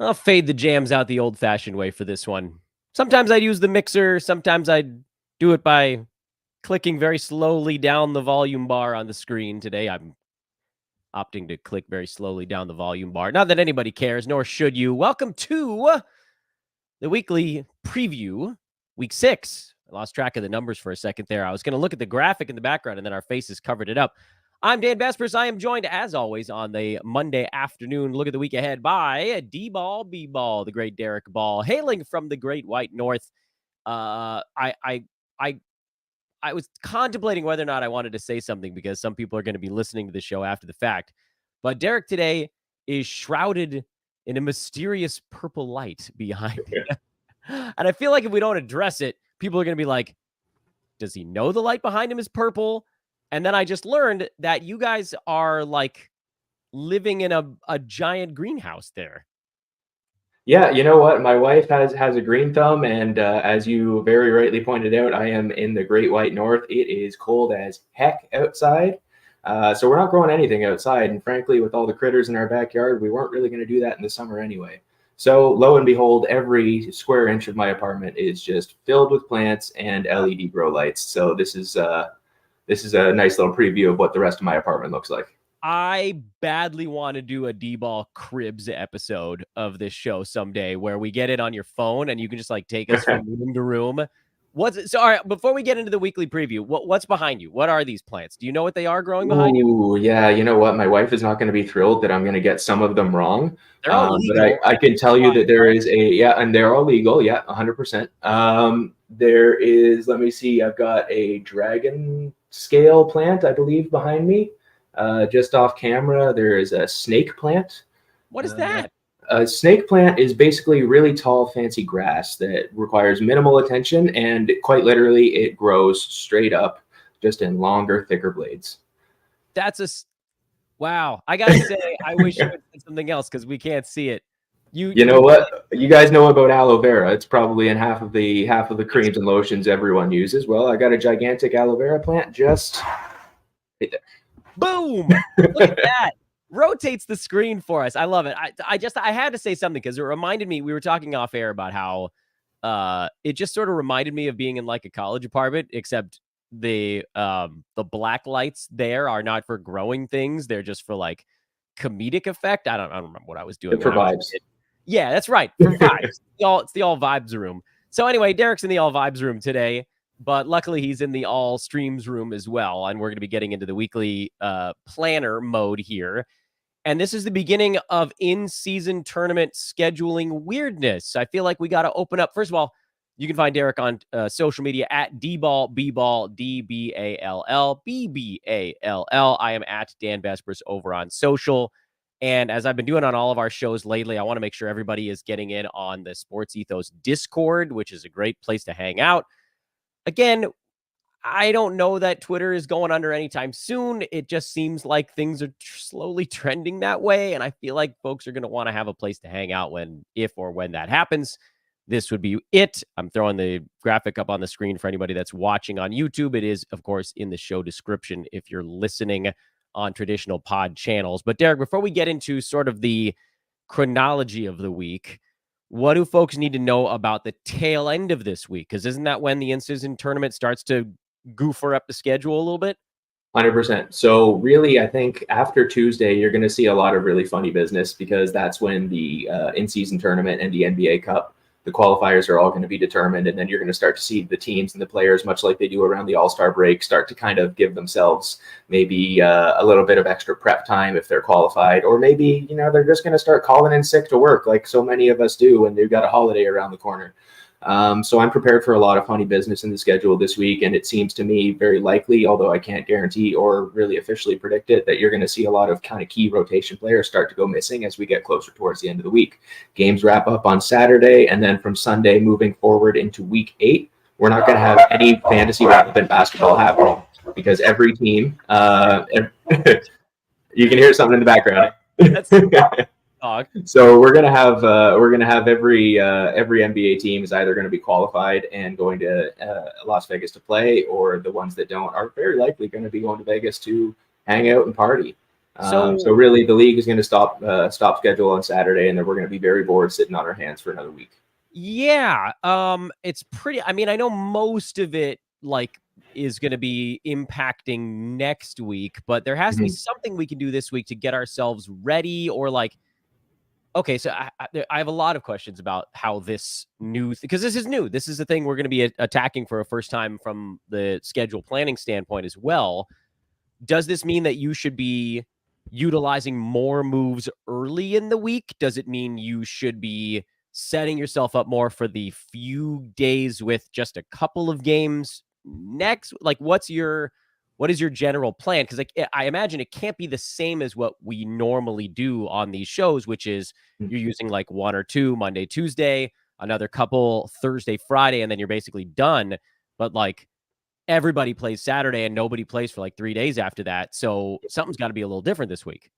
I'll fade the jams out the old-fashioned way for this one. Sometimes I'd use the mixer. Sometimes I'd do it by clicking very slowly down the volume bar on the screen. Today, I'm opting to click very slowly down the volume bar. Not that anybody cares, nor should you. Welcome to the weekly preview, week 6. I lost track of the numbers for a second there. I was going to look at the graphic in the background, and then our faces covered it up. I'm Dan Vespers. I am joined, as always, on the Monday afternoon look at the week ahead by D-Ball, B-Ball, the great Derek Ball, hailing from the great white north. I was contemplating whether or not I wanted to say something because some people are going to be listening to the show after the fact. But Derek today is shrouded in a mysterious purple light behind him. And I feel like if we don't address it, people are going to be like, does he know the light behind him is purple? And then I just learned that you guys are like living in a giant greenhouse there. Yeah, you know what? My wife has a green thumb, and as you very rightly pointed out, I am in the Great White North. It is cold as heck outside, so we're not growing anything outside. And frankly, with all the critters in our backyard, we weren't really going to do that in the summer anyway. So lo and behold, every square inch of my apartment is just filled with plants and LED grow lights. So this is a nice little preview of what the rest of my apartment looks like. I badly want to do a D-Ball Cribs episode of this show someday where we get it on your phone and you can just like take us from room to room. So all right, before we get into the weekly preview, what's behind you? What are these plants? Do you know what they are growing behind you? Ooh, yeah, you know what? My wife is not going to be thrilled that I'm going to get some of them wrong. They're all But legal. I can tell you that there is and they're all legal. Yeah, 100%. There is, let me see, I've got a dragon scale plant, I believe, behind me. Just off camera, there is a snake plant. What is that? A snake plant is basically really tall, fancy grass that requires minimal attention, and quite literally, it grows straight up, just in longer, thicker blades. Wow. I gotta say, I wish you had said something else because we can't see it. You know what? You guys know about aloe vera. It's probably in half of the creams and lotions everyone uses. Well, I got a gigantic aloe vera plant just right there. Boom! Look at that. Rotates the screen for us. I love it. I had to say something because it reminded me, we were talking off air about how it just sort of reminded me of being in like a college apartment, except the black lights there are not for growing things. They're just for like comedic effect. I don't remember what I was doing. For vibes. Yeah, that's right. For vibes. It's the all vibes room. So anyway, Derek's in the all vibes room today. But luckily, he's in the all streams room as well. And we're going to be getting into the weekly planner mode here. And this is the beginning of in-season tournament scheduling weirdness. I feel like we got to open up. First of all, you can find Derek on social media at D-Ball, B-Ball, D-B-A-L-L, B-B-A-L-L. I am at Dan Vespers over on social. And as I've been doing on all of our shows lately, I want to make sure everybody is getting in on the Sports Ethos Discord, which is a great place to hang out. Again, I don't know that Twitter is going under anytime soon. It just seems like things are slowly trending that way. And I feel like folks are going to want to have a place to hang out if or when that happens. This would be it. I'm throwing the graphic up on the screen for anybody that's watching on YouTube. It is, of course, in the show description if you're listening on traditional pod channels. But Derek, before we get into sort of the chronology of the week, what do folks need to know about the tail end of this week? Because isn't that when the in-season tournament starts to goofer up the schedule a little bit? 100%. So really, I think after Tuesday, you're going to see a lot of really funny business because that's when the in-season tournament and the NBA Cup, the qualifiers are all going to be determined. And then you're going to start to see the teams and the players, much like they do around the All-Star break, start to kind of give themselves maybe a little bit of extra prep time if they're qualified. Or maybe, they're just going to start calling in sick to work like so many of us do when they've got a holiday around the corner. So I'm prepared for a lot of funny business in the schedule this week, and it seems to me very likely, although I can't guarantee or really officially predict it, that you're going to see a lot of kind of key rotation players start to go missing as we get closer towards the end of the week. Games wrap up on Saturday, and then from Sunday moving forward into week 8, we're not going to have any fantasy relevant basketball happening because every team, you can hear something in the background. So we're gonna have every NBA team is either going to be qualified and going to Las Vegas to play, or the ones that don't are very likely going to be going to Vegas to hang out and party. So So really, the league is going to stop schedule on Saturday, and then we're going to be very bored sitting on our hands for another week. yeah, it's pretty. I mean, I know most of it like is going to be impacting next week, but there has to be Mhm. something we can do this week to get ourselves ready, or like, okay, so I have a lot of questions about how this new, because this is new. This is the thing we're going to be attacking for a first time from the schedule planning standpoint as well. Does this mean that you should be utilizing more moves early in the week? Does it mean you should be setting yourself up more for the few days with just a couple of games next? Like, what is your general plan? Because like, I imagine it can't be the same as what we normally do on these shows, which is you're using like one or two Monday, Tuesday, another couple Thursday, Friday, and then you're basically done. But like, everybody plays Saturday and nobody plays for like 3 days after that. So something's got to be a little different this week.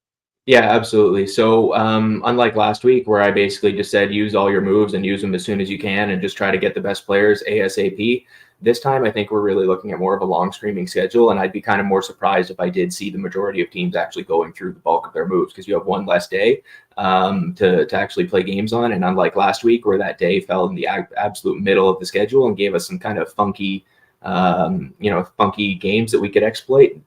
Yeah, absolutely. So, unlike last week, where I basically just said use all your moves and use them as soon as you can and just try to get the best players ASAP, this time I think we're really looking at more of a long streaming schedule. And I'd be kind of more surprised if I did see the majority of teams actually going through the bulk of their moves because you have one less day to actually play games on. And unlike last week, where that day fell in the absolute middle of the schedule and gave us some kind of funky games that we could exploit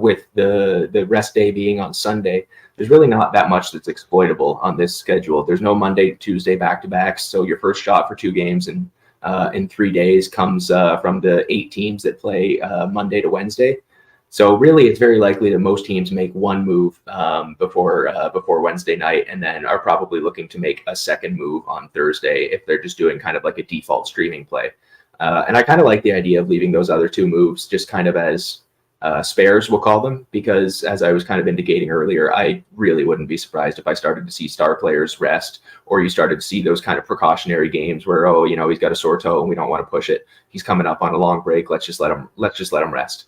with the rest day being on Sunday. There's really not that much that's exploitable on this schedule. There's no Monday to Tuesday back-to-backs, so your first shot for 2 games in 3 days comes from the 8 teams that play Monday to Wednesday. So really, it's very likely that most teams make one move before Wednesday night, and then are probably looking to make a second move on Thursday if they're just doing kind of like a default streaming play. And I kind of like the idea of leaving those other 2 moves just kind of as spares, we'll call them, because as I was kind of indicating earlier, I really wouldn't be surprised if I started to see star players rest, or you started to see those kind of precautionary games where, oh, he's got a sore toe and we don't want to push it. He's coming up on a long break. Let's just let him rest.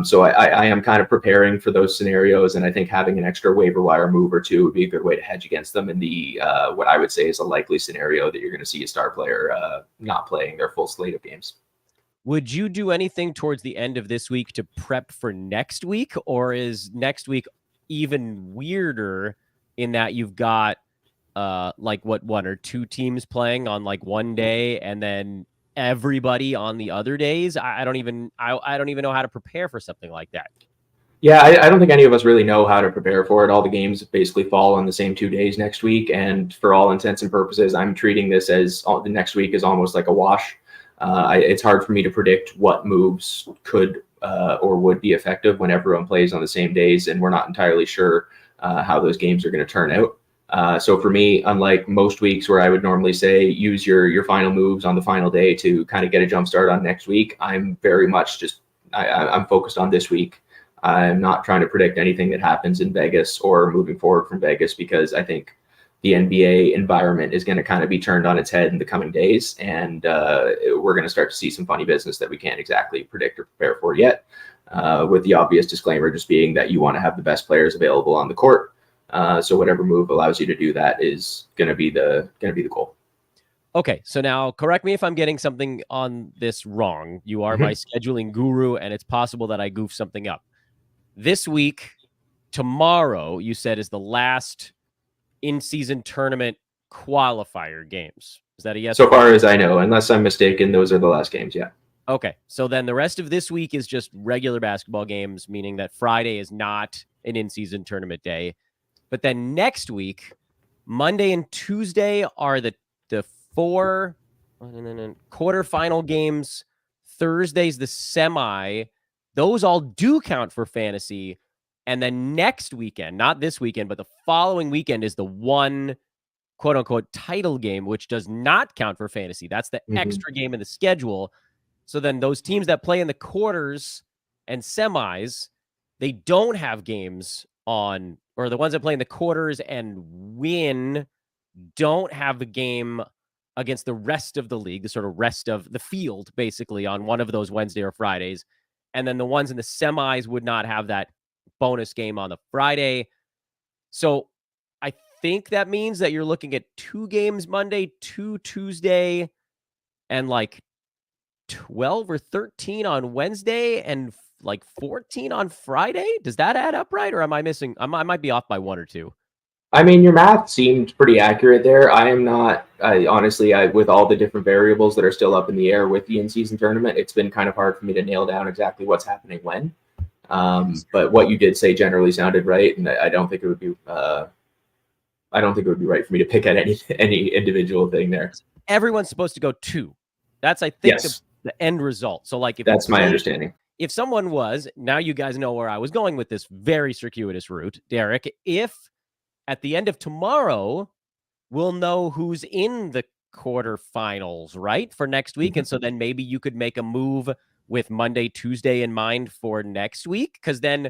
So I am kind of preparing for those scenarios, and I think having an extra waiver wire move or two would be a good way to hedge against them in the what I would say is a likely scenario that you're going to see a star player not playing their full slate of games. Would you do anything towards the end of this week to prep for next week, or is next week even weirder in that you've got like what, one or two teams playing on like one day and then everybody on the other days? I don't even know how to prepare for something like that. Yeah, I don't think any of us really know how to prepare for it. All the games basically fall on the same 2 days next week, and for all intents and purposes, I'm treating this as the next week is almost like a wash. It's hard for me to predict what moves could or would be effective when everyone plays on the same days, and we're not entirely sure how those games are going to turn out. So for me, unlike most weeks where I would normally say use your final moves on the final day to kind of get a jump start on next week, I'm very much just I'm focused on this week. I'm not trying to predict anything that happens in Vegas or moving forward from Vegas, because I think the NBA environment is going to kind of be turned on its head in the coming days, and we're going to start to see some funny business that we can't exactly predict or prepare for yet. With the obvious disclaimer just being that you want to have the best players available on the court. So whatever move allows you to do that is going to be the goal. Okay, so now correct me if I'm getting something on this wrong. You are my Mhm. scheduling guru, and it's possible that I goof something up. This week, tomorrow, you said, is the last in-season tournament qualifier games. Is that a yes So or no? far as I know, unless I'm mistaken, those are the last games. Yeah. Okay, so then the rest of this week is just regular basketball games, meaning that Friday is not an in-season tournament day. But then next week, Monday and Tuesday are the 4 quarterfinal games. Thursday's the semi. Those all do count for fantasy. And then next weekend, not this weekend, but the following weekend is the one quote unquote title game, which does not count for fantasy. That's the Mhm. extra game in the schedule. So then those teams that play in the quarters and semis, they don't have games on, or the ones that play in the quarters and win don't have a game against the rest of the league, the sort of rest of the field, basically, on one of those Wednesday or Fridays. And then the ones in the semis would not have that bonus game on the Friday. So I think that means that you're looking at 2 games Monday, 2 Tuesday, and like 12 or 13 on Wednesday, and like 14 on Friday. Does that add up right? Or am I missing? I might be off by 1 or 2. I mean, your math seemed pretty accurate there. I am not, honestly, with all the different variables that are still up in the air with the in-season tournament, it's been kind of hard for me to nail down exactly what's happening when. But what you did say generally sounded right, and I don't think it would be, I don't think it would be right for me to pick at any individual thing there. Everyone's supposed to go 2. That's, I think, yes. the end result. So, like, if that's my understanding. If someone was, now you guys know where I was going with this very circuitous route, Derek. If at the end of tomorrow, we'll know who's in the quarterfinals, right, for next week. And so then maybe you could make a move with Monday, Tuesday in mind for next week, because then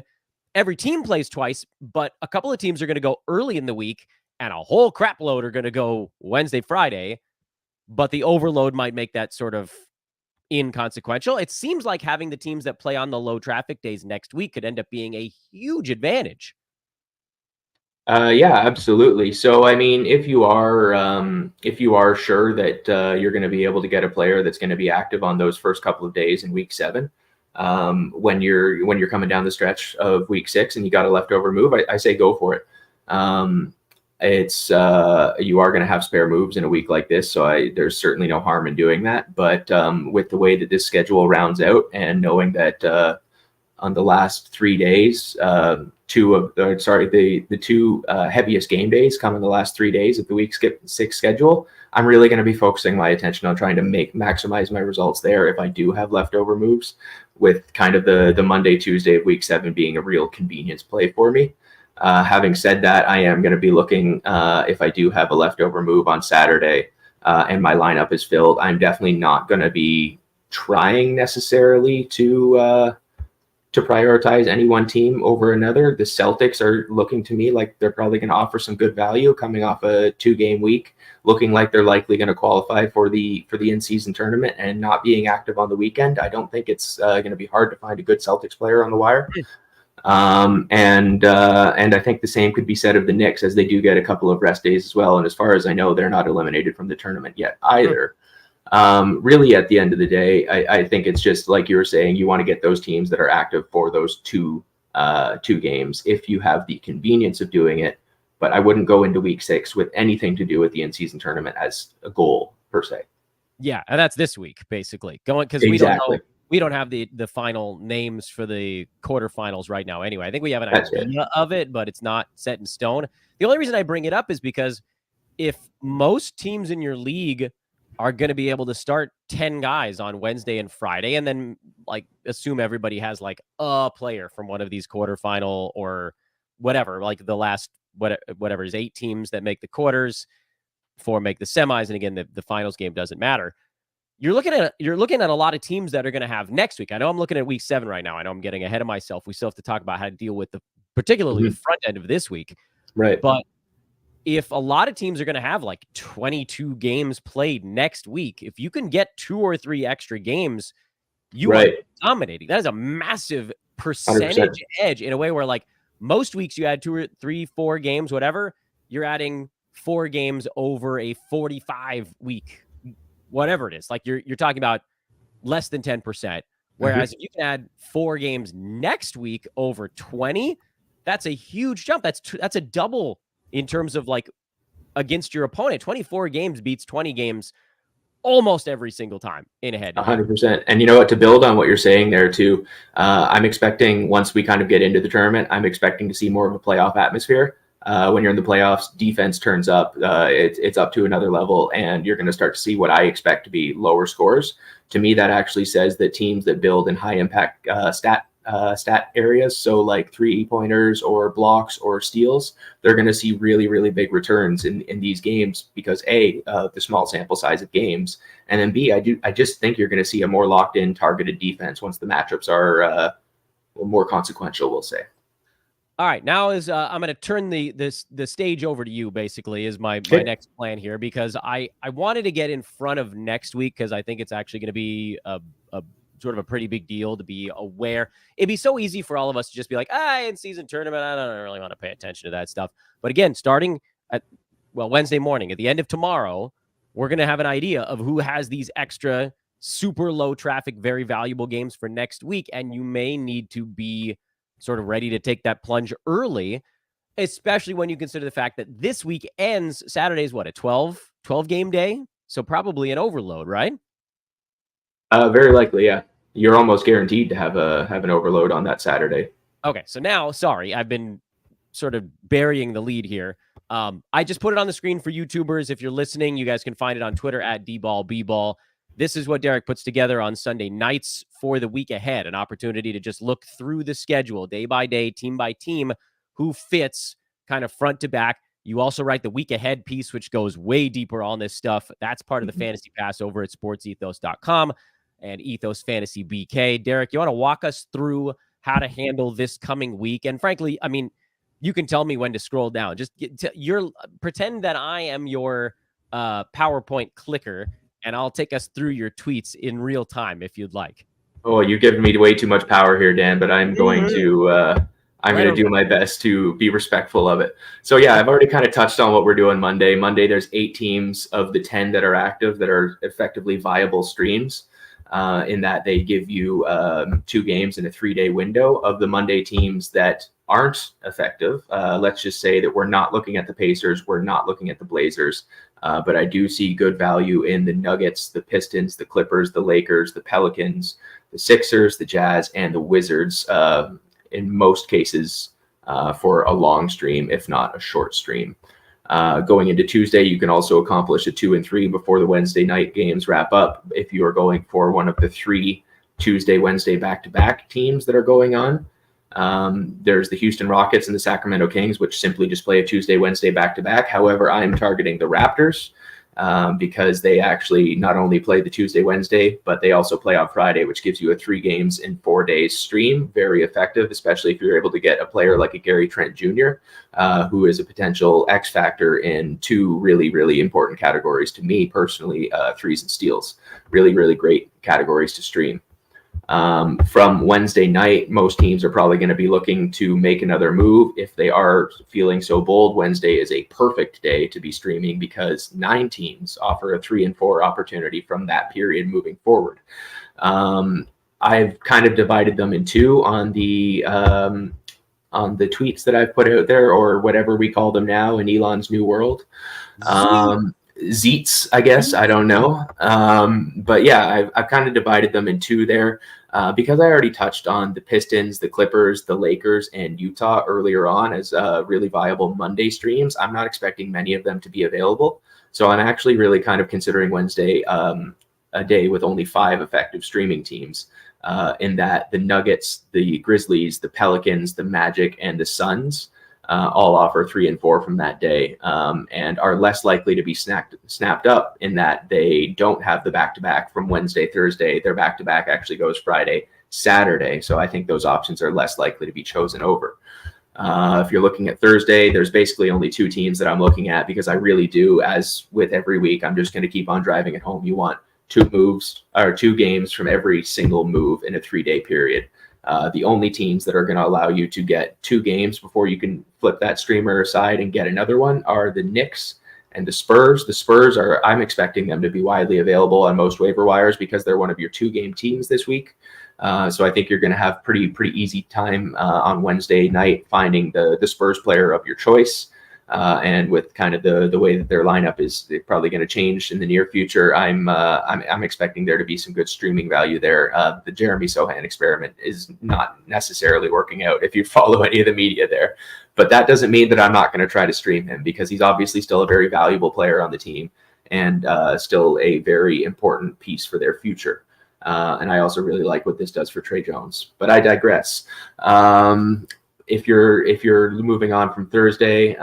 every team plays twice, but a couple of teams are going to go early in the week and a whole crap load are going to go Wednesday, Friday. But the overload might make that sort of inconsequential. It seems like having the teams that play on the low traffic days next week could end up being a huge advantage. Yeah, absolutely. So, I mean, if you are sure that you're going to be able to get a player that's going to be active on those first couple of days in week 7, when you're coming down the stretch of week 6 and you got a leftover move, I say go for it. It's you are going to have spare moves in a week like this, so there's certainly no harm in doing that. But with the way that this schedule rounds out, and knowing that on the last 3 days, the 2 heaviest game days come in the last 3 days of the week 6 schedule, I'm really going to be focusing my attention on trying to maximize my results there if I do have leftover moves, with kind of the Monday, Tuesday of week 7 being a real convenience play for me. Having said that, I am going to be looking, if I do have a leftover move on Saturday and my lineup is filled, I'm definitely not going to be trying necessarily to prioritize any one team over another. The Celtics are looking to me like they're probably going to offer some good value coming off a 2-game week, looking like they're likely going to qualify for the in-season tournament and not being active on the weekend. I don't think it's going to be hard to find a good Celtics player on the wire. And I think the same could be said of the Knicks, as they do get a couple of rest days as well. And as far as I know, they're not eliminated from the tournament yet either. Really, at the end of the day, I think it's just like you were saying, you want to get those teams that are active for those two games if you have the convenience of doing it. But I wouldn't go into week 6 with anything to do with the in-season tournament as a goal per se. Yeah, and that's this week basically going, because we don't have the final names for the quarterfinals right now. Anyway, I think we have an idea of it, but it's not set in stone. The only reason I bring it up is because if most teams in your league are going to be able to start 10 guys on Wednesday and Friday, and then like assume everybody has like a player from one of these quarterfinal or whatever, like the last whatever is 8 teams that make the quarters, 4 make the semis, and again the finals game doesn't matter. You're looking at a lot of teams that are going to have next week. I know I'm looking at week 7 right now. I know I'm getting ahead of myself. We still have to talk about how to deal with particularly the front end of this week. Right. But if a lot of teams are going to have like 22 games played next week, if you can get 2 or 3 extra games, you are dominating. That is a massive percentage 100%. Edge in a way where like most weeks you add 2 or 3, 4 games, whatever, you're adding 4 games over a 45 week, whatever it is. Like you're talking about less than 10%. Whereas if you can add 4 games next week over 20, that's a huge jump. That's a double in terms of like against your opponent. 24 games beats 20 games almost every single time in a head-to-head. 100%. And you know what, to build on what you're saying there too, I'm expecting once we kind of get into the tournament, I'm expecting to see more of a playoff atmosphere. When you're in the playoffs, defense turns up, it's up to another level, and you're going to start to see what I expect to be lower scores. To me, that actually says that teams that build in high impact stat areas, so like 3-pointers or blocks or steals, they're going to see really, really big returns in these games because A, the small sample size of games, and then B, I just think you're going to see a more locked in targeted defense once the matchups are more consequential, we'll say. All right, now is I'm going to turn the stage over to you. Basically, is my next plan here, because I wanted to get in front of next week because I think it's actually going to be a sort of a pretty big deal to be aware. It'd be so easy for all of us to just be like, in-season tournament, I don't really want to pay attention to that stuff. But again, starting at Wednesday morning, at the end of tomorrow, we're going to have an idea of who has these extra super low traffic, very valuable games for next week. And you may need to be sort of ready to take that plunge early, especially when you consider the fact that this week ends Saturday's what, a 12 game day? So probably an overload, right? Very likely, yeah. You're almost guaranteed to have an overload on that Saturday. Okay, so now, sorry, I've been sort of burying the lead here. I just put it on the screen for YouTubers. If you're listening, you guys can find it on Twitter at DBallBball. This is what Derek puts together on Sunday nights for the week ahead, an opportunity to just look through the schedule day by day, team by team, who fits kind of front to back. You also write the week ahead piece, which goes way deeper on this stuff. That's part of the Fantasy Pass over at sportsethos.com and Ethos Fantasy BK. Derek, you want to walk us through how to handle this coming week? And frankly, I mean, you can tell me when to scroll down. Just pretend that I am your PowerPoint clicker, and I'll take us through your tweets in real time if you'd like. Oh, you've given me way too much power here, Dan, but I'm going to do my best to be respectful of it. So yeah, I've already kind of touched on what we're doing Monday. Monday, there's 8 teams of the 10 that are active that are effectively viable streams. In that they give you 2 games in a 3-day window. Of the Monday teams that aren't effective, let's just say that we're not looking at the Pacers, we're not looking at the Blazers, but I do see good value in the Nuggets, the Pistons, the Clippers, the Lakers, the Pelicans, the Sixers, the Jazz, and the Wizards, in most cases for a long stream, if not a short stream. Going into Tuesday, you can also accomplish a 2 and 3 before the Wednesday night games wrap up. If you are going for one of the 3 Tuesday, Wednesday back-to-back teams that are going on, there's the Houston Rockets and the Sacramento Kings, which simply just play a Tuesday, Wednesday back-to-back. However, I'm targeting the Raptors because they actually not only play the Tuesday, Wednesday, but they also play on Friday, which gives you a 3 games in 4 days stream. Very effective, especially if you're able to get a player like a Gary Trent Jr., who is a potential X factor in 2 really, really important categories to me personally, threes and steals. Really, really great categories to stream. From Wednesday night, most teams are probably going to be looking to make another move. If they are feeling so bold, Wednesday is a perfect day to be streaming because 9 teams offer a 3 and 4 opportunity from that period moving forward. I've kind of divided them in 2 on the tweets that I've put out there, or whatever we call them now in Elon's new world. Zeets, I guess. I don't know. But yeah, I've kind of divided them in 2 there because I already touched on the Pistons, the Clippers, the Lakers, and Utah earlier on as really viable Monday streams. I'm not expecting many of them to be available. So I'm actually really kind of considering Wednesday a day with only 5 effective streaming teams, in that the Nuggets, the Grizzlies, the Pelicans, the Magic, and the Suns all offer 3 and 4 from that day, and are less likely to be snapped up in that they don't have the back-to-back from Wednesday, Thursday. Their back-to-back actually goes Friday, Saturday. So I think those options are less likely to be chosen over. If you're looking at Thursday, there's basically only 2 teams that I'm looking at because I really do, as with every week, I'm just going to keep on driving it home. You want 2 moves or 2 games from every single move in a 3-day period. The only teams that are going to allow you to get 2 games before you can flip that streamer aside and get another one are the Knicks and the Spurs. The Spurs I'm expecting them to be widely available on most waiver wires because they're one of your 2-game teams this week. So I think you're going to have pretty easy time on Wednesday night finding the Spurs player of your choice. And with kind of the way that their lineup is probably going to change in the near future, I'm expecting there to be some good streaming value there. The Jeremy Sohan experiment is not necessarily working out if you follow any of the media there, but that doesn't mean that I'm not going to try to stream him because he's obviously still a very valuable player on the team and still a very important piece for their future. And I also really like what this does for Trey Jones, but I digress. If you're moving on from Thursday,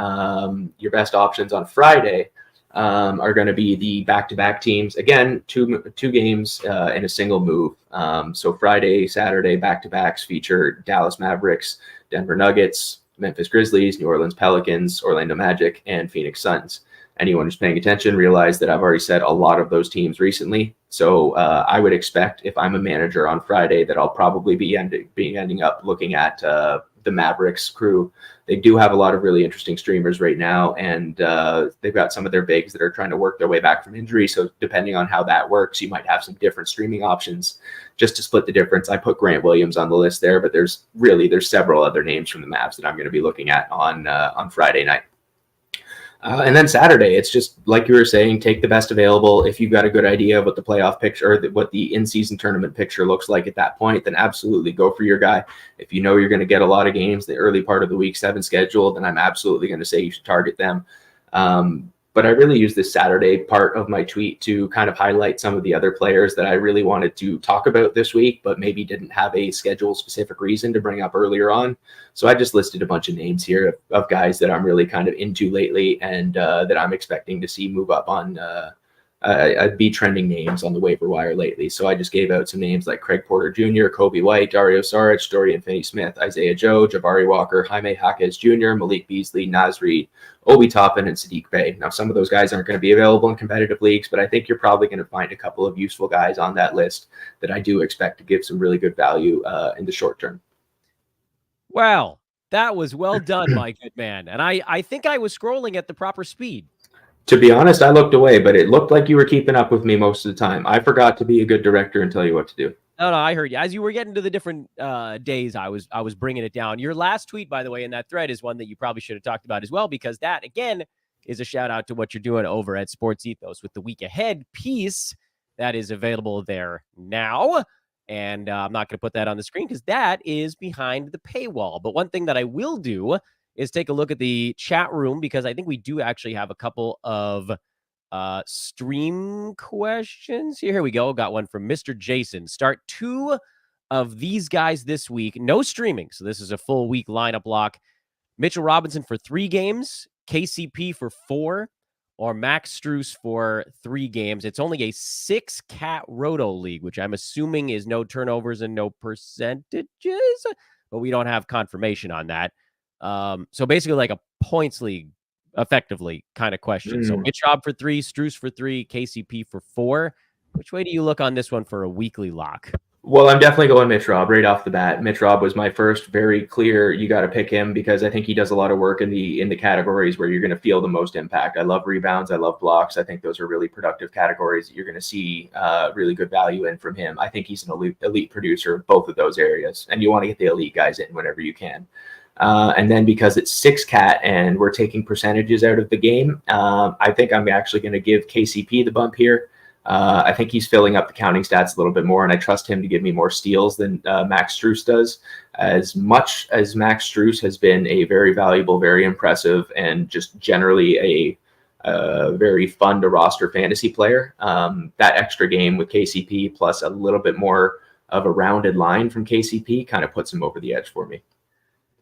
your best options on Friday are going to be the back-to-back teams. Again, two games in a single move. So Friday, Saturday back-to-backs feature Dallas Mavericks, Denver Nuggets, Memphis Grizzlies, New Orleans Pelicans, Orlando Magic, and Phoenix Suns. Anyone who's paying attention realize that I've already said a lot of those teams recently. So I would expect if I'm a manager on Friday that I'll probably be ending up looking at the Mavericks crew. They do have a lot of really interesting streamers right now, and they've got some of their bigs that are trying to work their way back from injury. So depending on how that works, you might have some different streaming options just to split the difference. I put Grant Williams on the list there, but there's several other names from the Mavs that I'm going to be looking at on Friday night. And then Saturday, it's just like you were saying, take the best available. If you've got a good idea of what the playoff picture or what the in-season tournament picture looks like at that point, then absolutely go for your guy. If you know you're going to get a lot of games the early part of the week 7 schedule, then I'm absolutely going to say you should target them. But I really used this Saturday part of my tweet to kind of highlight some of the other players that I really wanted to talk about this week, but maybe didn't have a schedule-specific reason to bring up earlier on. So I just listed a bunch of names here of guys that I'm really kind of into lately and that I'm expecting to see move up on be trending names on the waiver wire lately. So I just gave out some names like Craig Porter Jr., Kobe White, Dario Saric, Dorian Finney-Smith, Isaiah Joe, Jabari Walker, Jaime Jaquez Jr., Malik Beasley, Naz Reid, Obi Toppin, and Sadiq Bey. Now, some of those guys aren't going to be available in competitive leagues, but I think you're probably going to find a couple of useful guys on that list that I do expect to give some really good value in the short term. Wow, that was well done, my good man. And I think I was scrolling at the proper speed. To be honest, I looked away, but it looked like you were keeping up with me most of the time. I forgot to be a good director and tell you what to do. No, I heard you. As you were getting to the different days, I was bringing it down. Your last tweet, by the way, in that thread is one that you probably should have talked about as well, because that, again, is a shout out to what you're doing over at Sports Ethos with the week ahead piece that is available there now. And I'm not going to put that on the screen because that is behind the paywall. But one thing that I will do is take a look at the chat room, because I think we do actually have a couple of stream questions. Here we go. Got one from Mr. Jason. Start 2 of these guys this week. No streaming. So this is a full week lineup lock. Mitchell Robinson for 3 games, KCP for 4, or Max Strus for 3 games. It's only a 6-cat roto league, which I'm assuming is no turnovers and no percentages, but we don't have confirmation on that. So basically like a points league, effectively, kind of question. So Mitch Rob for 3, Strus for 3, KCP for 4. Which way do you look on this one for a weekly lock? Well, I'm definitely going Mitch Rob right off the bat. Mitch Rob was my first very clear, you got to pick him, because I think he does a lot of work in the categories where you're going to feel the most impact. I love rebounds. I love blocks. I think those are really productive categories that you're going to see really good value in from him. I think he's an elite producer of both of those areas, and you want to get the elite guys in whenever you can. And then because it's 6-cat and we're taking percentages out of the game, I think I'm actually going to give KCP the bump here. I think he's filling up the counting stats a little bit more, and I trust him to give me more steals than Max Strus does. As much as Max Strus has been a very valuable, very impressive, and just generally a very fun to roster fantasy player, that extra game with KCP plus a little bit more of a rounded line from KCP kind of puts him over the edge for me.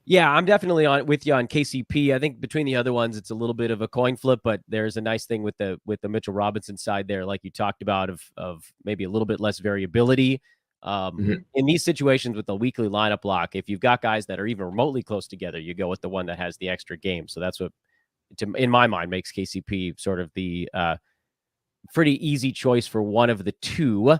Yeah, I'm definitely with you on KCP. I think between the other ones, it's a little bit of a coin flip, but there's a nice thing with the Mitchell Robinson side there, like you talked about, of maybe a little bit less variability. In these situations with the weekly lineup block, if you've got guys that are even remotely close together, you go with the one that has the extra game. So that's what, in my mind, makes KCP sort of the pretty easy choice for one of the two.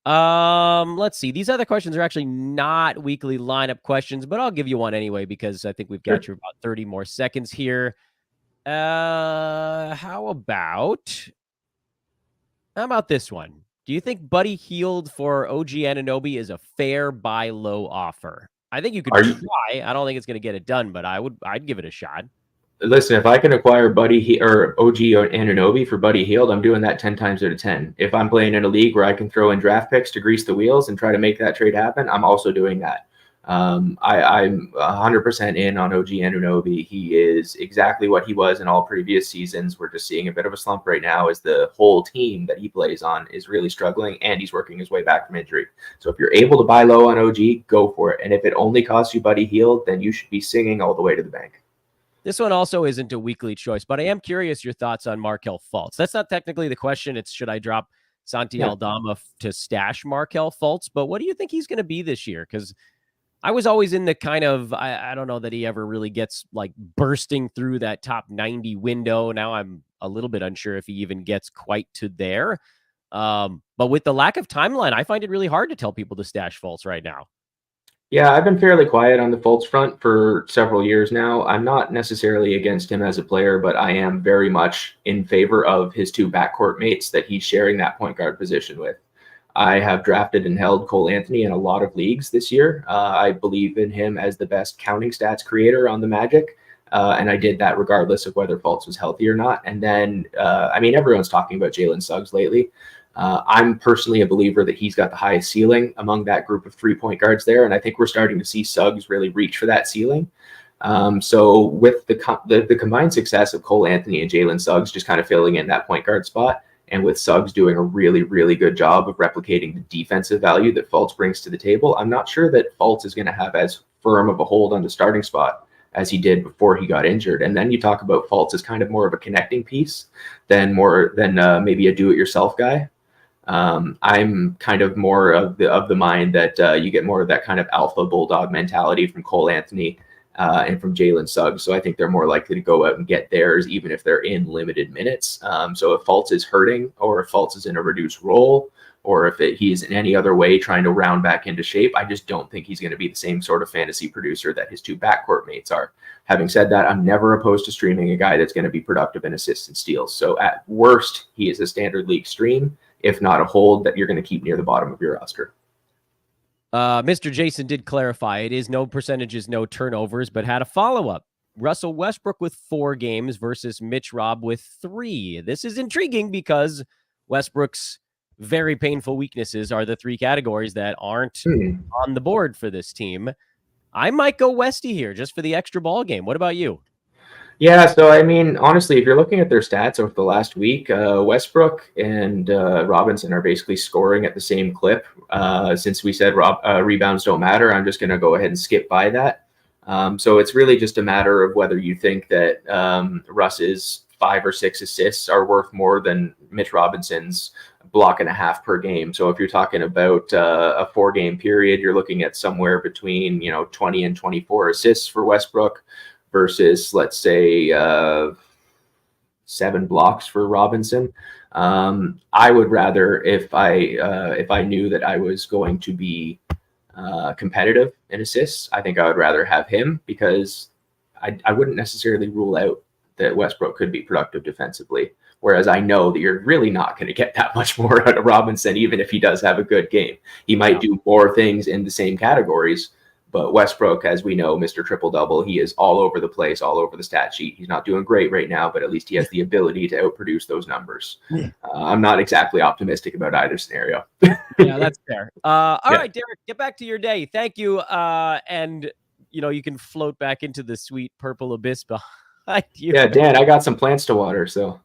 Let's see. These other questions are actually not weekly lineup questions, but I'll give you one anyway, because I think we've got you about 30 more seconds here. How about this one? Do you think Buddy Hield for OG Anunoby is a fair buy low offer? I think you could try. I don't think it's going to get it done, but I'd give it a shot. Listen, if I can acquire Buddy or OG or Anunoby for Buddy Hield, I'm doing that 10 times out of 10. If I'm playing in a league where I can throw in draft picks to grease the wheels and try to make that trade happen, I'm also doing that. I'm 100% in on OG Anunoby. He is exactly what he was in all previous seasons. We're just seeing a bit of a slump right now as the whole team that he plays on is really struggling, and he's working his way back from injury. So if you're able to buy low on OG, go for it. And if it only costs you Buddy Hield, then you should be singing all the way to the bank. This one also isn't a weekly choice, but I am curious your thoughts on Markelle Fultz. That's not technically the question. It's should I drop Santi Aldama to stash Markelle Fultz? But what do you think he's going to be this year? Because I was always in the kind of, I don't know that he ever really gets like bursting through that top 90 window. Now I'm a little bit unsure if he even gets quite to there. But with the lack of timeline, I find it really hard to tell people to stash Fultz right now. Yeah, I've been fairly quiet on the Fultz front for several years now. I'm not necessarily against him as a player, but I am very much in favor of his two backcourt mates that he's sharing that point guard position with. I have drafted and held Cole Anthony in a lot of leagues this year. I believe in him as the best counting stats creator on the Magic. And I did that regardless of whether Fultz was healthy or not. And then, I mean, everyone's talking about Jalen Suggs lately. I'm personally a believer that he's got the highest ceiling among that group of 3 point guards there. And I think we're starting to see Suggs really reach for that ceiling. So with the combined success of Cole Anthony and Jalen Suggs just kind of filling in that point guard spot, and with Suggs doing a really, really good job of replicating the defensive value that Fultz brings to the table, I'm not sure that Fultz is going to have as firm of a hold on the starting spot as he did before he got injured. And then you talk about Fultz as kind of more of a connecting piece than maybe a do-it-yourself guy. I'm kind of more of the mind that you get more of that kind of alpha bulldog mentality from Cole Anthony and from Jalen Suggs. So I think they're more likely to go out and get theirs, even if they're in limited minutes. So if Fultz is hurting, or if Fultz is in a reduced role, or if he's in any other way trying to round back into shape, I just don't think he's going to be the same sort of fantasy producer that his two backcourt mates are. Having said that, I'm never opposed to streaming a guy that's going to be productive in assists and steals. So at worst, he is a standard league stream, if not a hold that you're going to keep near the bottom of your roster. Mr. Jason did clarify it is no percentages, no turnovers, but had a follow-up. Russell Westbrook with 4 games versus Mitch Robb with 3. This is intriguing because Westbrook's very painful weaknesses are the 3 categories that aren't on the board for this team. I might go Westy here just for the extra ball game. What about you? Yeah, so I mean, honestly, if you're looking at their stats over the last week, Westbrook and Robinson are basically scoring at the same clip. Since we said rebounds don't matter, I'm just going to go ahead and skip by that. So it's really just a matter of whether you think that Russ's 5 or 6 assists are worth more than Mitch Robinson's block and a half per game. So if you're talking about a 4-game period, you're looking at somewhere between 20 and 24 assists for Westbrook versus, let's say, 7 blocks for Robinson. I would rather, if I knew that I was going to be competitive in assists, I think I would rather have him, because I wouldn't necessarily rule out that Westbrook could be productive defensively. Whereas I know that you're really not going to get that much more out of Robinson, even if he does have a good game. He might do more things in the same categories, but Westbrook, as we know, Mr. Triple-Double, he is all over the place, all over the stat sheet. He's not doing great right now, but at least he has the ability to outproduce those numbers. I'm not exactly optimistic about either scenario. Yeah, that's fair. All right, Derek, get back to your day. Thank you. And, you can float back into the sweet purple abyss behind you. Yeah, Dan, I got some plants to water, so.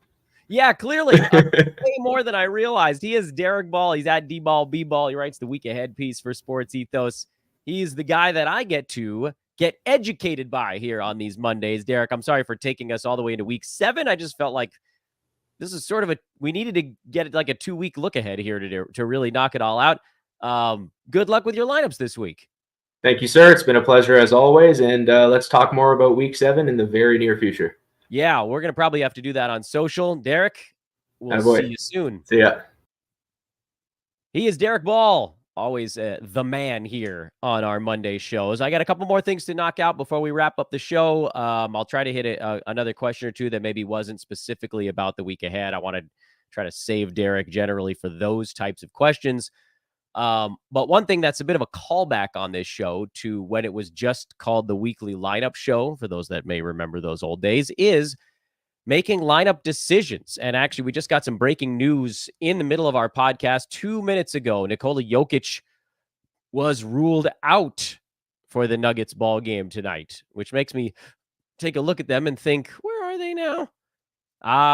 Yeah, clearly. Way more than I realized. He is Derek Ball. He's at D-Ball, B-Ball. He writes the week ahead piece for Sports Ethos. He's the guy that I get to get educated by here on these Mondays. Derek, I'm sorry for taking us all the way into week 7. I just felt like this is sort of we needed to get like a 2-week look ahead here to really knock it all out. Good luck with your lineups this week. Thank you, sir. It's been a pleasure as always. And let's talk more about week 7 in the very near future. Yeah, we're going to probably have to do that on social. Derek, we'll see you soon. See ya. He is Derek Ball, always the man here on our Monday shows. I got a couple more things to knock out before we wrap up the show. I'll try to hit another question or two that maybe wasn't specifically about the week ahead. I want to try to save Derek generally for those types of questions. But one thing that's a bit of a callback on this show to when it was just called the weekly lineup show, for those that may remember those old days, is making lineup decisions. And actually, we just got some breaking news in the middle of our podcast 2 minutes ago. Nikola Jokic was ruled out for the Nuggets ball game tonight, which makes me take a look at them and think, where are they now?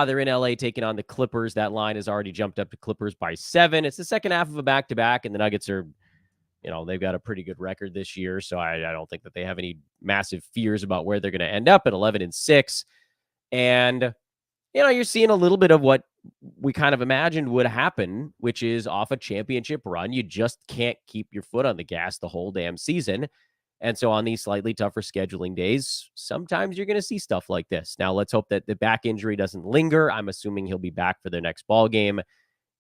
They're in LA taking on the Clippers. That line has already jumped up to Clippers by 7. It's the second half of a back-to-back, and the Nuggets are, they've got a pretty good record this year, so I don't think that they have any massive fears about where they're going to end up at 11-6. And, you're seeing a little bit of what we kind of imagined would happen, which is off a championship run, you just can't keep your foot on the gas the whole damn season. And so on these slightly tougher scheduling days, sometimes you're going to see stuff like this. Now, let's hope that the back injury doesn't linger. I'm assuming he'll be back for their next ball game.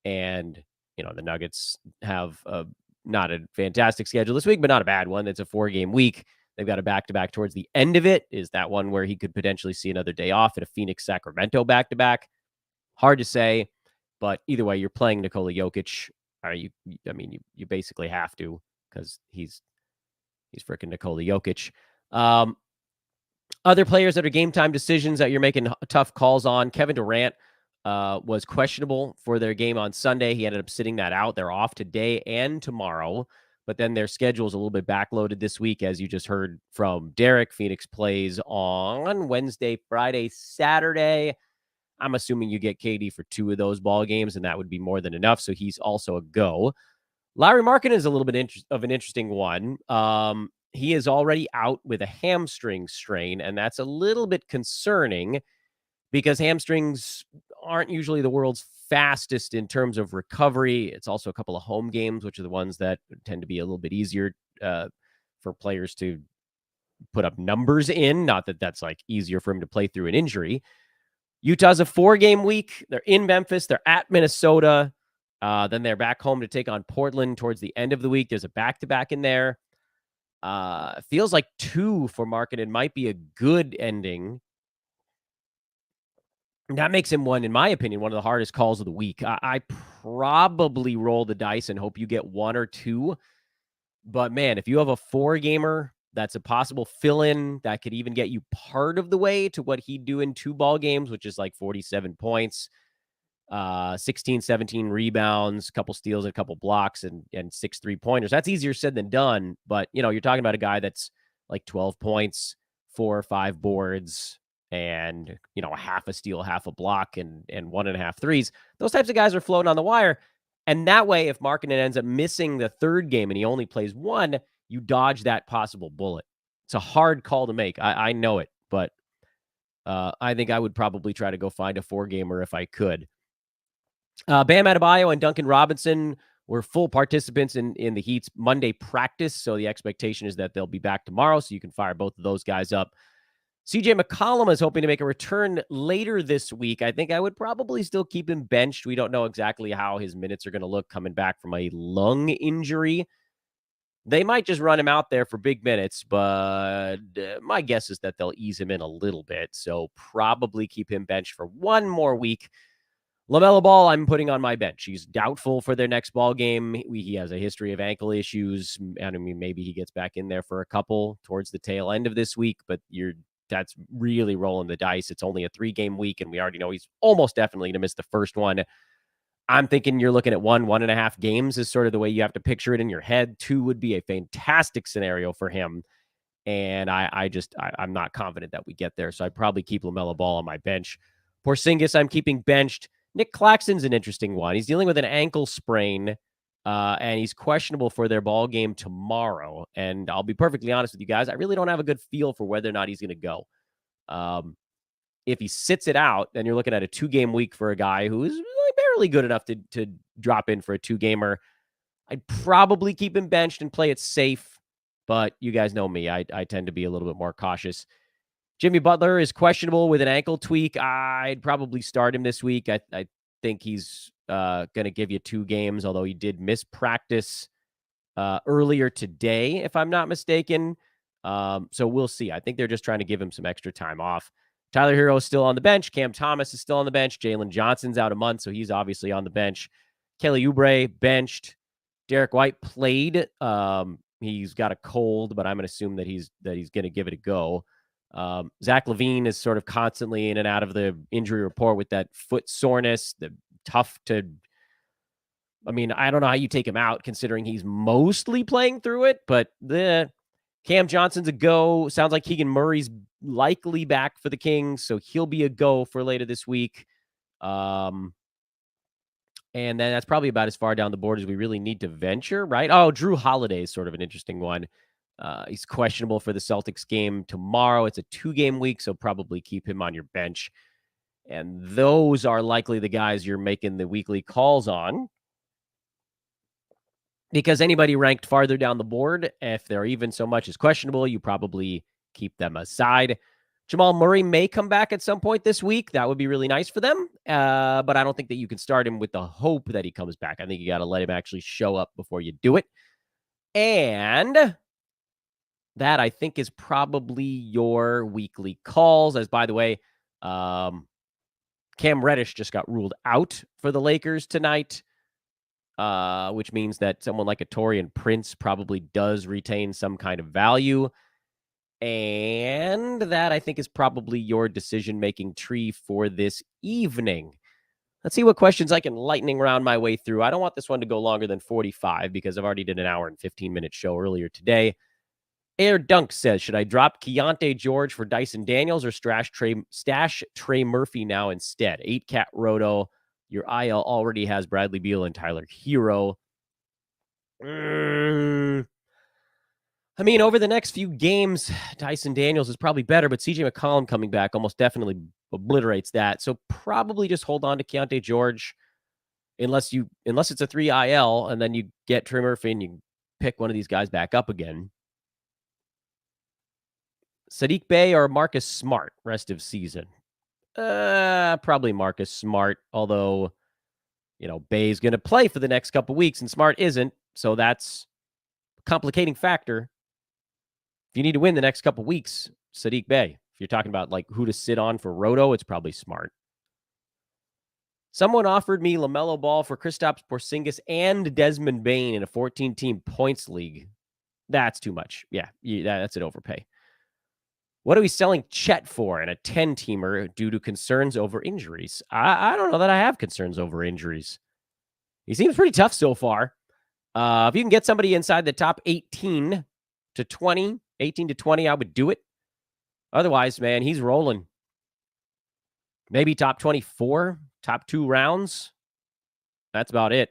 And, the Nuggets have a not a fantastic schedule this week, but not a bad one. It's a 4-game week. They've got a back-to-back towards the end of it. Is that one where he could potentially see another day off at a Phoenix-Sacramento back-to-back? Hard to say, but either way, you're playing Nikola Jokic. You basically have to, because he's freaking Nikola Jokic. Other players that are game time decisions that you're making tough calls on. Kevin Durant was questionable for their game on Sunday. He ended up sitting that out. They're off today and tomorrow, but then their schedule is a little bit backloaded this week, as you just heard from Derek. Phoenix plays on Wednesday, Friday, Saturday. I'm assuming you get KD for 2 of those ball games, and that would be more than enough. So he's also a go. Larry Markkinen is a little bit of an interesting one. He is already out with a hamstring strain, and that's a little bit concerning because hamstrings aren't usually the world's fastest in terms of recovery. It's also a couple of home games, which are the ones that tend to be a little bit easier for players to put up numbers in. Not that that's like easier for him to play through an injury. Utah's a 4-game week. They're in Memphis. They're at Minnesota. Then they're back home to take on Portland towards the end of the week. There's a back-to-back in there. Feels like 2 for Markkinen might be a good ending. That makes him in my opinion, one of the hardest calls of the week. I probably roll the dice and hope you get 1 or 2. But man, if you have a 4-gamer, that's a possible fill-in that could even get you part of the way to what he'd do in 2 ball games, which is like 47 points, 16, 17 rebounds, a couple steals, and a couple blocks, and 6 3-pointers. That's easier said than done. But, you're talking about a guy that's like 12 points, 4 or 5 boards, and, a half a steal, half a block, and 1.5 threes. Those types of guys are floating on the wire. And that way, if Markkinen ends up missing the 3rd game and he only plays 1, you dodge that possible bullet. It's a hard call to make. I know it, but I think I would probably try to go find a 4-gamer if I could. Bam Adebayo and Duncan Robinson were full participants in the Heat's Monday practice, so the expectation is that they'll be back tomorrow, so you can fire both of those guys up. CJ McCollum is hoping to make a return later this week. I think I would probably still keep him benched. We don't know exactly how his minutes are going to look coming back from a lung injury. They might just run him out there for big minutes, but my guess is that they'll ease him in a little bit. So probably keep him benched for 1 more week. LaMelo Ball, I'm putting on my bench. He's doubtful for their next ball game. He has a history of ankle issues. And maybe he gets back in there for a couple towards the tail end of this week, but that's really rolling the dice. It's only a 3-game week, and we already know he's almost definitely going to miss the first one. I'm thinking you're looking at 1.5 games is sort of the way you have to picture it in your head. 2 would be a fantastic scenario for him. And I'm not confident that we get there. So I'd probably keep LaMelo Ball on my bench. Porzingis, I'm keeping benched. Nick Claxton's an interesting one. He's dealing with an ankle sprain, and he's questionable for their ball game tomorrow. And I'll be perfectly honest with you guys, I really don't have a good feel for whether or not he's going to go. If he sits it out, then you're looking at a 2-game week for a guy who is really barely good enough to drop in for a 2-gamer. I'd probably keep him benched and play it safe, but you guys know me. I tend to be a little bit more cautious. Jimmy Butler is questionable with an ankle tweak. I'd probably start him this week. I think he's going to give you 2 games, although he did miss practice earlier today, if I'm not mistaken. So we'll see. I think they're just trying to give him some extra time off. Tyler Hero is still on the bench. Cam Thomas is still on the bench. Jalen Johnson's out a month, so he's obviously on the bench. Kelly Oubre benched. Derek White played. He's got a cold, but I'm going to assume that he's going to give it a go. Zach LaVine is sort of constantly in and out of the injury report with that foot soreness. I don't know how you take him out considering he's mostly playing through it, but Cam Johnson's a go. Sounds like Keegan Murray's likely back for the Kings, so he'll be a go for later this week. And then that's probably about as far down the board as we really need to venture, right? Oh, Drew Holiday is sort of an interesting one. He's questionable for the Celtics game tomorrow. It's a 2-game week, so probably keep him on your bench. And those are likely the guys you're making the weekly calls on. Because anybody ranked farther down the board, if they're even so much as questionable, you probably keep them aside. Jamal Murray may come back at some point this week. That would be really nice for them. But I don't think that you can start him with the hope that he comes back. I think you got to let him actually show up before you do it. And that, I think, is probably your weekly calls. As, by the way, Cam Reddish just got ruled out for the Lakers tonight, which means that someone like a Taurean Prince probably does retain some kind of value. And that, I think, is probably your decision-making tree for this evening. Let's see what questions I can lightning round my way through. I don't want this one to go longer than 45 because I've already did an hour and 15-minute show earlier today. Air Dunk says, should I drop Keontae George for Dyson Daniels or stash Trey Murphy now instead? 8-cat roto. Your IL already has Bradley Beal and Tyler Hero. I mean, over the next few games, Dyson Daniels is probably better, but CJ McCollum coming back almost definitely obliterates that. So probably just hold on to Keontae George unless it's a 3 IL and then you get Trey Murphy and you pick one of these guys back up again. Sadiq Bey or Marcus Smart rest of season? Probably Marcus Smart, although, Bey's going to play for the next couple weeks and Smart isn't, so that's a complicating factor. If you need to win the next couple weeks, Sadiq Bey. If you're talking about like who to sit on for Roto, it's probably Smart. Someone offered me LaMelo Ball for Kristaps Porzingis and Desmond Bane in a 14-team points league. That's too much. Yeah, that's an overpay. What are we selling Chet for in a 10-teamer due to concerns over injuries? I don't know that I have concerns over injuries. He seems pretty tough so far. If you can get somebody inside the top 18 to 20, I would do it. Otherwise, man, he's rolling. Maybe top 24, top 2 rounds. That's about it.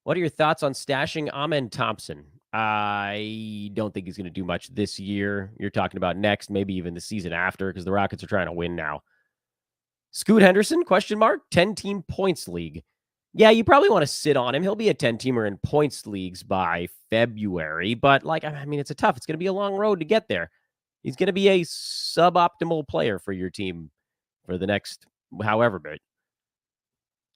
What are your thoughts on stashing Amen Thompson? I don't think he's going to do much this year. You're talking about next, maybe even the season after, because the Rockets are trying to win now. Scoot Henderson, ? 10-team points league. Yeah, you probably want to sit on him. He'll be a 10-teamer in points leagues by February, but it's it's going to be a long road to get there. He's going to be a suboptimal player for your team for the next however bit.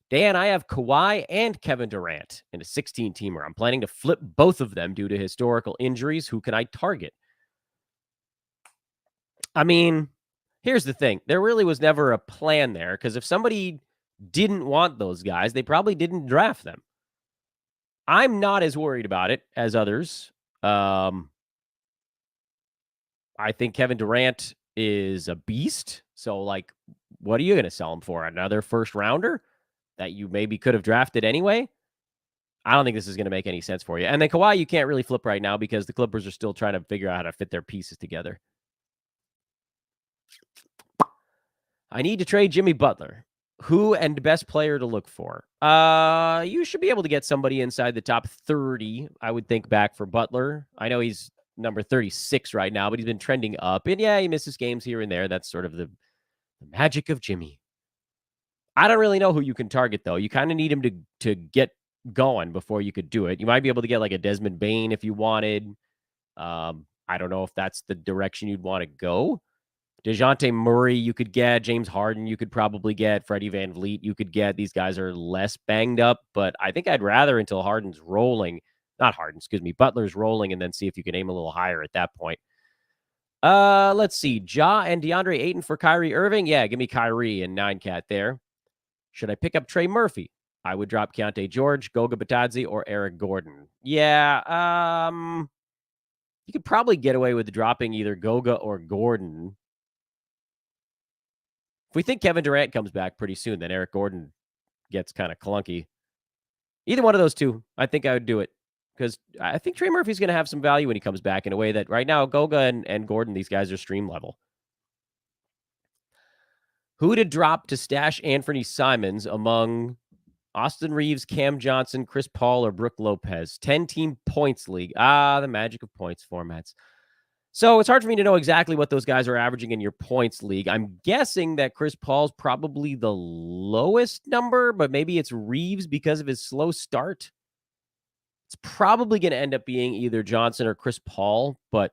Dan, I have Kawhi and Kevin Durant in a 16-teamer. I'm planning to flip both of them due to historical injuries. Who can I target? I mean, here's the thing. There really was never a plan there because if somebody didn't want those guys, they probably didn't draft them. I'm not as worried about it as others. I think Kevin Durant is a beast. So, what are you going to sell him for? Another first rounder that you maybe could have drafted anyway? I don't think this is going to make any sense for you. And then Kawhi, you can't really flip right now because the Clippers are still trying to figure out how to fit their pieces together. I need to trade Jimmy Butler. Who and best player to look for? You should be able to get somebody inside the top 30, I would think, back for Butler. I know he's number 36 right now, but he's been trending up. And yeah, he misses games here and there. That's sort of the magic of Jimmy. I don't really know who you can target, though. You kind of need him to get going before you could do it. You might be able to get like a Desmond Bane if you wanted. I don't know if that's the direction you'd want to go. DeJounte Murray, you could get. James Harden, you could probably get. Freddie Van Vliet, you could get. These guys are less banged up, but I think I'd rather until Harden's rolling. Not Harden, excuse me. Butler's rolling, and then see if you can aim a little higher at that point. Let's see. Ja and DeAndre Ayton for Kyrie Irving. Yeah, give me Kyrie and 9-cat there. Should I pick up Trey Murphy? I would drop Keontae George, Goga Batadze, or Eric Gordon. Yeah, you could probably get away with dropping either Goga or Gordon. If we think Kevin Durant comes back pretty soon, then Eric Gordon gets kind of clunky. Either one of those two, I think I would do it. Because I think Trey Murphy's going to have some value when he comes back in a way that right now, Goga and Gordon, these guys are stream level. Who to drop to stash Anthony Simons among Austin Reeves, Cam Johnson, Chris Paul, or Brook Lopez? 10-team points league. The magic of points formats. So it's hard for me to know exactly what those guys are averaging in your points league. I'm guessing that Chris Paul's probably the lowest number, but maybe it's Reeves because of his slow start. It's probably going to end up being either Johnson or Chris Paul, but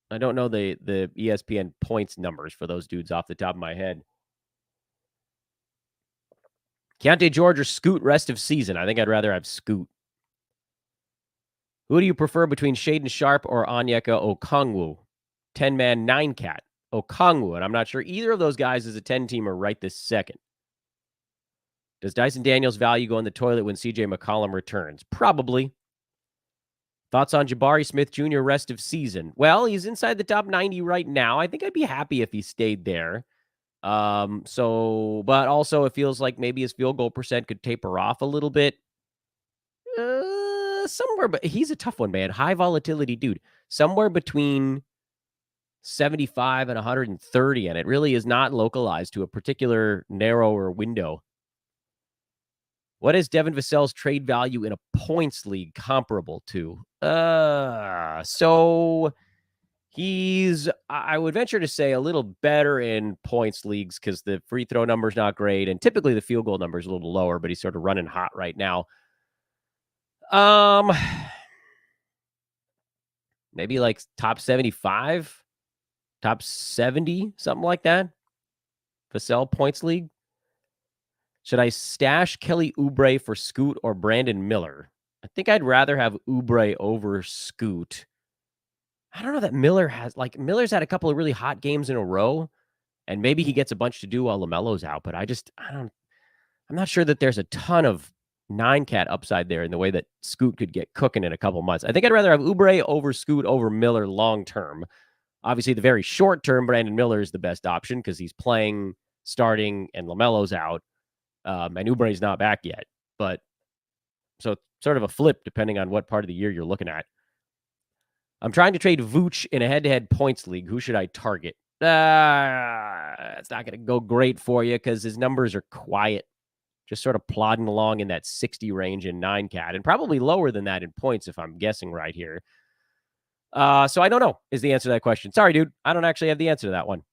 I don't know the ESPN points numbers for those dudes off the top of my head. Keontae George or Scoot rest of season? I think I'd rather have Scoot. Who do you prefer between Shaden Sharp or Onyeka Okongwu? 10-man, 9-cat. Okongwu, and I'm not sure either of those guys is a 10-teamer right this second. Does Dyson Daniels' value go in the toilet when CJ McCollum returns? Probably. Thoughts on Jabari Smith Jr. rest of season? Well, he's inside the top 90 right now. I think I'd be happy if he stayed there. But also it feels like maybe his field goal percent could taper off a little bit. Somewhere, but he's a tough one, man. High volatility dude. Somewhere between 75 and 130, and it really is not localized to a particular narrower window. What is Devin Vassell's trade value in a points league comparable to? So he's, I would venture to say, a little better in points leagues because the free throw number's not great, and typically the field goal number is a little lower, but he's sort of running hot right now. Maybe like top 75, top 70, something like that. Vassell points league. Should I stash Kelly Oubre for Scoot or Brandon Miller? I think I'd rather have Oubre over Scoot. I don't know that Miller's had a couple of really hot games in a row, and maybe he gets a bunch to do while LaMelo's out, but I'm not sure that there's a ton of 9-cat upside there in the way that Scoot could get cooking in a couple months. I think I'd rather have Oubre over Scoot over Miller long term. Obviously, the very short term, Brandon Miller is the best option because he's playing, starting, and LaMelo's out. And Oubre's not back yet. But so sort of a flip depending on what part of the year you're looking at. I'm trying to trade Vooch in a head-to-head points league. Who should I target? It's not going to go great for you because his numbers are quiet. Just sort of plodding along in that 60 range in 9-cat and probably lower than that in points if I'm guessing right here. So I don't know is the answer to that question. Sorry, dude. I don't actually have the answer to that one.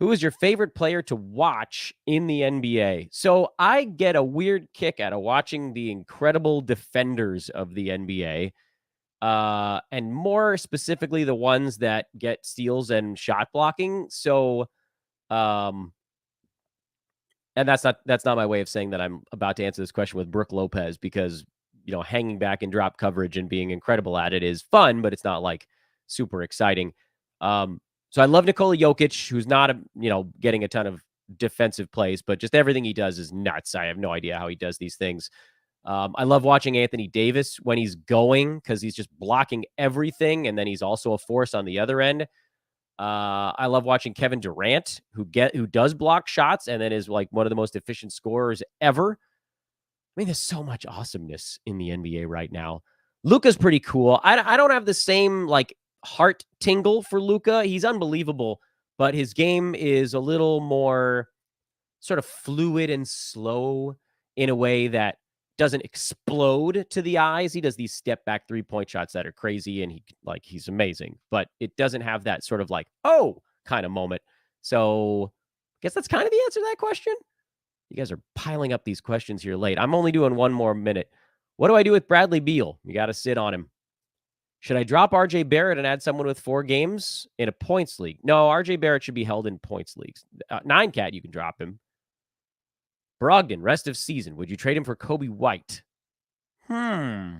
Who is your favorite player to watch in the NBA? So I get a weird kick out of watching the incredible defenders of the NBA. And more specifically, the ones that get steals and shot blocking. So, and that's not my way of saying that I'm about to answer this question with Brook Lopez because, hanging back in drop coverage and being incredible at it is fun, but it's not like super exciting. So I love Nikola Jokic, who's not, getting a ton of defensive plays, but just everything he does is nuts. I have no idea how he does these things. I love watching Anthony Davis when he's going because he's just blocking everything, and then he's also a force on the other end. I love watching Kevin Durant, who does block shots and then is like one of the most efficient scorers ever. I mean, there's so much awesomeness in the NBA right now. Luka's pretty cool. I don't have the same heart tingle for Luka. He's unbelievable, but his game is a little more sort of fluid and slow in a way that doesn't explode to the eyes. He does these step back 3-point shots that are crazy, and he's amazing, but it doesn't have that sort of kind of moment. So I guess that's kind of the answer to that question. You guys are piling up these questions here late. I'm only doing one more minute. What do I do with Bradley Beal? You got to sit on him. Should I drop RJ Barrett and add someone with 4 games in a points league? No, RJ Barrett should be held in points leagues. 9-cat, you can drop him. Brogdon, rest of season. Would you trade him for Kobe White? I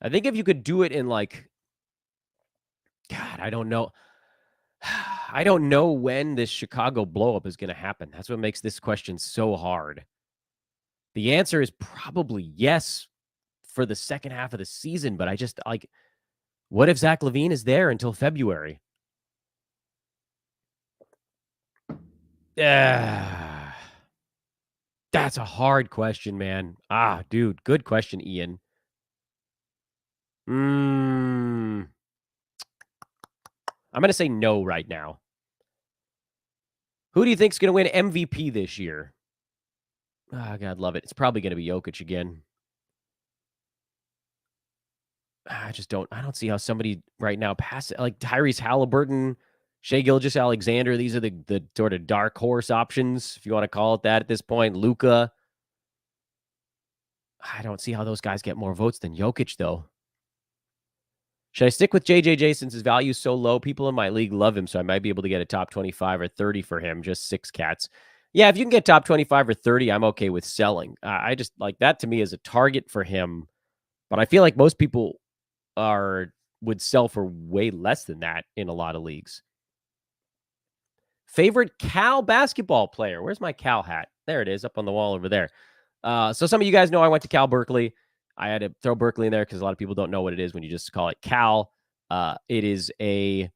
think if you could do it in God, I don't know. I don't know when this Chicago blow-up is going to happen. That's what makes this question so hard. The answer is probably yes for the second half of the season, but I just what if Zach LaVine is there until February? That's a hard question, man. Dude, good question, Ian. I'm going to say no right now. Who do you think is going to win MVP this year? God, love it. It's probably going to be Jokic again. I don't see how somebody right now passes like Tyrese Halliburton, Shai Gilgeous-Alexander. These are the sort of dark horse options, if you want to call it that at this point. Luka. I don't see how those guys get more votes than Jokic, though. Should I stick with JJJ since his value is so low? People in my league love him, so I might be able to get a top 25 or 30 for him, just 6 cats. Yeah, if you can get top 25 or 30, I'm okay with selling. I just like that to me as a target for him. But I feel like most people would sell for way less than that in a lot of leagues. Favorite Cal basketball player? Where's my Cal hat? There it is, up on the wall over there. So some of you guys know I went to Cal Berkeley. I had to throw Berkeley in there because a lot of people don't know what it is when you just call it Cal. It is a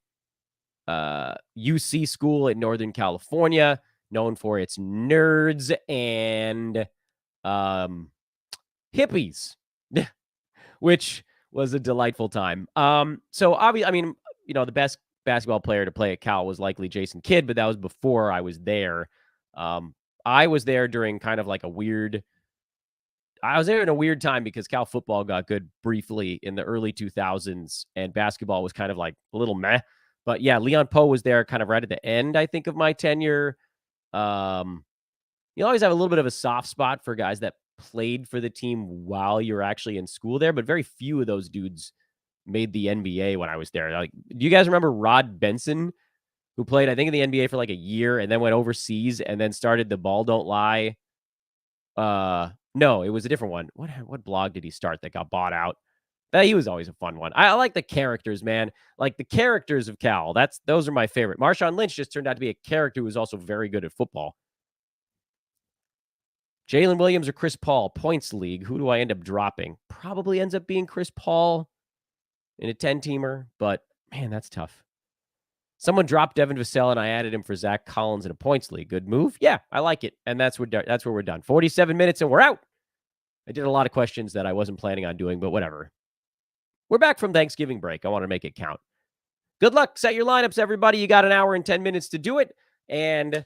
UC school in Northern California, known for its nerds and hippies, which was a delightful time. So obviously, I mean, the best basketball player to play at Cal was likely Jason Kidd, but that was before I was there. I was there during kind of like I was there in a weird time because Cal football got good briefly in the early 2000s, and basketball was kind of like a little meh. But yeah, Leon Poe was there kind of right at the end, I think, of my tenure. You always have a little bit of a soft spot for guys that played for the team while you're actually in school there, but very few of those dudes made the NBA when I was there. Like, do you guys remember Rod Benson, who played, I think, in the NBA for like a year and then went overseas and then started the Ball Don't Lie? No, it was a different one. What blog did he start that got bought out? He was always a fun one. I like the characters, man. Like the characters of Cal. Those are my favorite. Marshawn Lynch just turned out to be a character who was also very good at football. Jalen Williams or Chris Paul, points league. Who do I end up dropping? Probably ends up being Chris Paul in a 10-teamer, but man, that's tough. Someone dropped Devin Vassell and I added him for Zach Collins in a points league. Good move? Yeah, I like it. And that's where we're done. 47 minutes and we're out. I did a lot of questions that I wasn't planning on doing, but whatever. We're back from Thanksgiving break. I want to make it count. Good luck. Set your lineups, everybody. You got an hour and 10 minutes to do it. And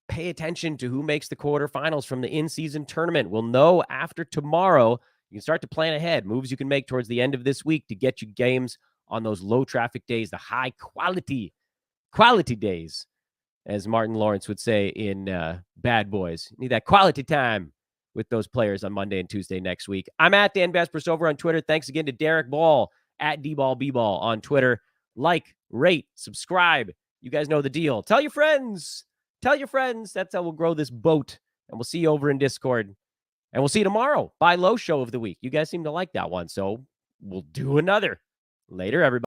pay attention to who makes the quarterfinals from the in-season tournament. We'll know after tomorrow. You can start to plan ahead. Moves you can make towards the end of this week to get you games on those low traffic days, the high quality days, as Martin Lawrence would say in Bad Boys. Need that quality time with those players on Monday and Tuesday next week. I'm at Dan Vespers over on Twitter. Thanks again to Derek Ball at DBallBball on Twitter. Like, rate, subscribe. You guys know the deal. Tell your friends. Tell your friends. That's how we'll grow this boat. And we'll see you over in Discord. And we'll see you tomorrow. Buy low show of the week. You guys seem to like that one. So we'll do another. Later, everybody.